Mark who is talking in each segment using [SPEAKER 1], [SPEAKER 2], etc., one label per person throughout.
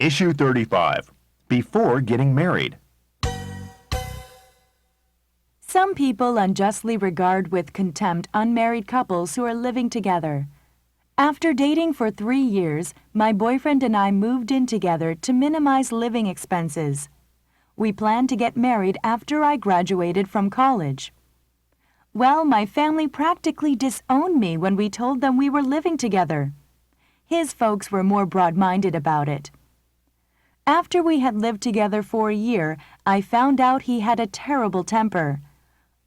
[SPEAKER 1] Issue 35. Before getting married.
[SPEAKER 2] Some people unjustly regard with contempt unmarried couples who are living together. After dating for 3 years, my boyfriend and I moved in together to minimize living expenses. We planned to get married after I graduated from college. Well, my family practically disowned me when we told them we were living together. His folks were more broad-minded about it. After we had lived together for a year, I found out he had a terrible temper.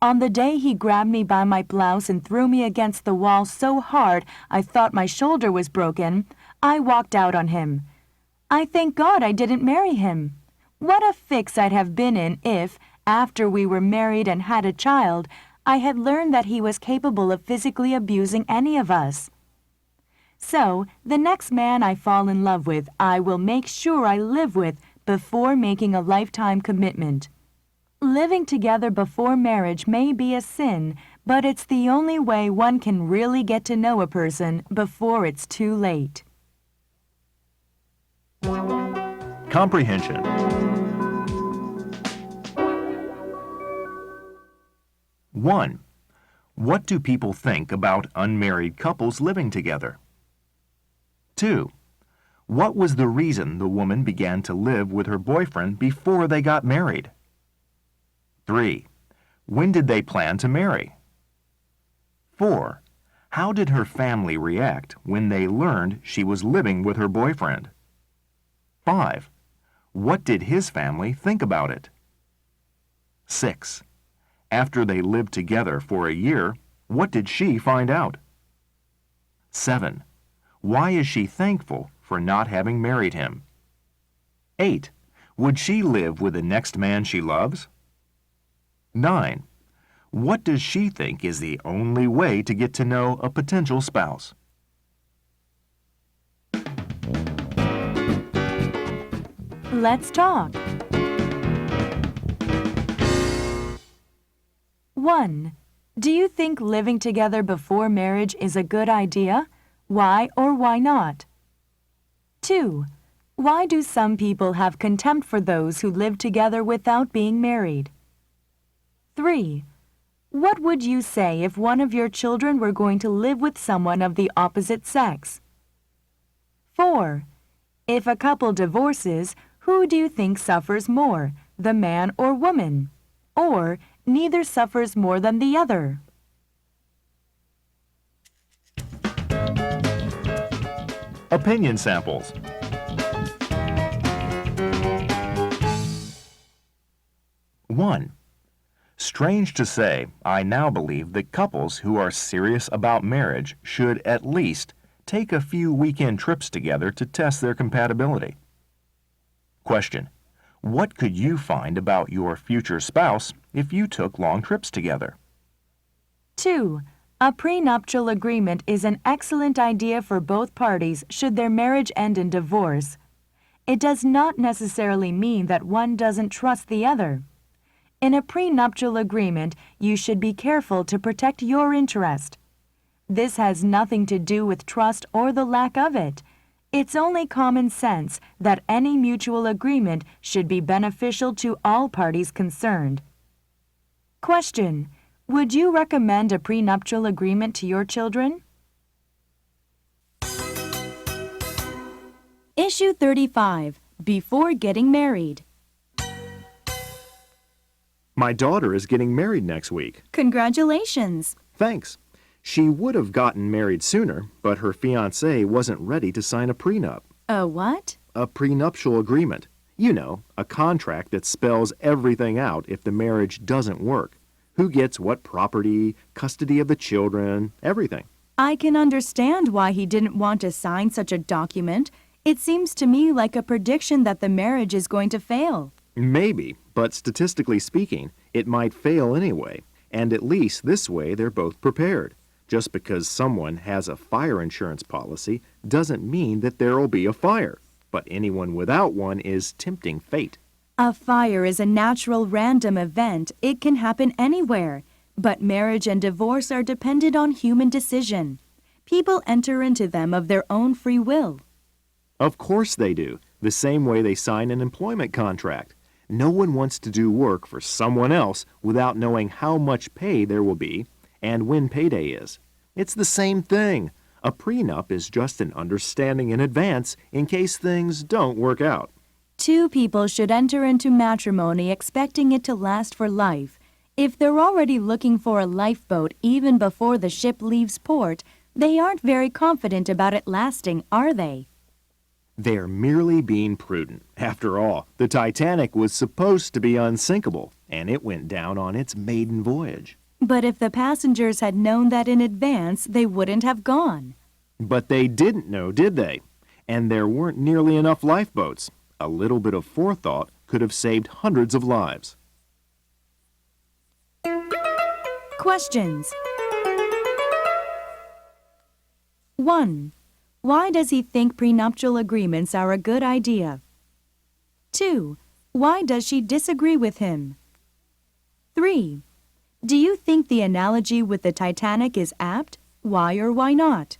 [SPEAKER 2] On the day he grabbed me by my blouse and threw me against the wall so hard I thought my shoulder was broken, I walked out on him. I thank God I didn't marry him. What a fix I'd have been in if, after we were married and had a child, I had learned that he was capable of physically abusing any of us. So, the next man I fall in love with, I will make sure I live with before making a lifetime commitment. Living together before marriage may be a sin, but it's the only way one can really get to know a person before it's too late.
[SPEAKER 1] Comprehension. 1. What do people think about unmarried couples living together? 2. What was the reason the woman began to live with her boyfriend before they got married? 3. When did they plan to marry? 4. How did her family react when they learned she was living with her boyfriend? 5. What did his family think about it? 6. After they lived together for a year, what did she find out? 7. Why is she thankful for not having married him? 8. Would she live with the next man she loves? 9. What does she think is the only way to get to know a potential spouse?
[SPEAKER 2] Let's talk. 1. Do you think living together before marriage is a good idea? Why or why not? 2. Why do some people have contempt for those who live together without being married? 3. What would you say if one of your children were going to live with someone of the opposite sex? 4. If a couple divorces, who do you think suffers more, the man or woman? Or neither suffers more than the other?
[SPEAKER 1] Opinion samples. 1. Strange to say, I now believe that couples who are serious about marriage should at least take a few weekend trips together to test their compatibility. Question. What could you find about your future spouse if you took long trips together?
[SPEAKER 2] 2. A prenuptial agreement is an excellent idea for both parties should their marriage end in divorce. It does not necessarily mean that one doesn't trust the other. In a prenuptial agreement, you should be careful to protect your interest. This has nothing to do with trust or the lack of it. It's only common sense that any mutual agreement should be beneficial to all parties concerned. Question. Would you recommend a prenuptial agreement to your children? Issue 35. Before getting married.
[SPEAKER 1] My daughter is getting married next week.
[SPEAKER 2] Congratulations.
[SPEAKER 1] Thanks. She would have gotten married sooner, but her fiancé wasn't ready to sign a prenup.
[SPEAKER 2] A what?
[SPEAKER 1] A prenuptial agreement. You know, a contract that spells everything out if the marriage doesn't work. Who gets what property, custody of the children, everything.
[SPEAKER 2] I can understand why he didn't want to sign such a document. It seems to me like a prediction that the marriage is going to fail.
[SPEAKER 1] Maybe, but statistically speaking, it might fail anyway, and at least this way they're both prepared. Just because someone has a fire insurance policy doesn't mean that there'll be a fire, but anyone without one is tempting fate.
[SPEAKER 2] A fire is a natural random event. It can happen anywhere. But marriage and divorce are dependent on human decision. People enter into them of their own free will.
[SPEAKER 1] Of course they do. the same way they sign an employment contract. No one wants to do work for someone else without knowing how much pay there will be and when payday is. It's the same thing. A prenup is just an understanding in advance in case things don't work out.
[SPEAKER 2] Two people should enter into matrimony expecting it to last for life. If they're already looking for a lifeboat even before the ship leaves port, they aren't very confident about it lasting, are they?
[SPEAKER 1] They're merely being prudent. After all, the Titanic was supposed to be unsinkable, and it went down on its maiden voyage.
[SPEAKER 2] But if the passengers had known that in advance, they wouldn't have gone.
[SPEAKER 1] But they didn't know, did they? And there weren't nearly enough lifeboats. A little bit of forethought could have saved hundreds of lives.
[SPEAKER 2] Questions. 1. Why does he think prenuptial agreements are a good idea? 2. Why does she disagree with him? 3. Do you think the analogy with the Titanic is apt? Why or why not?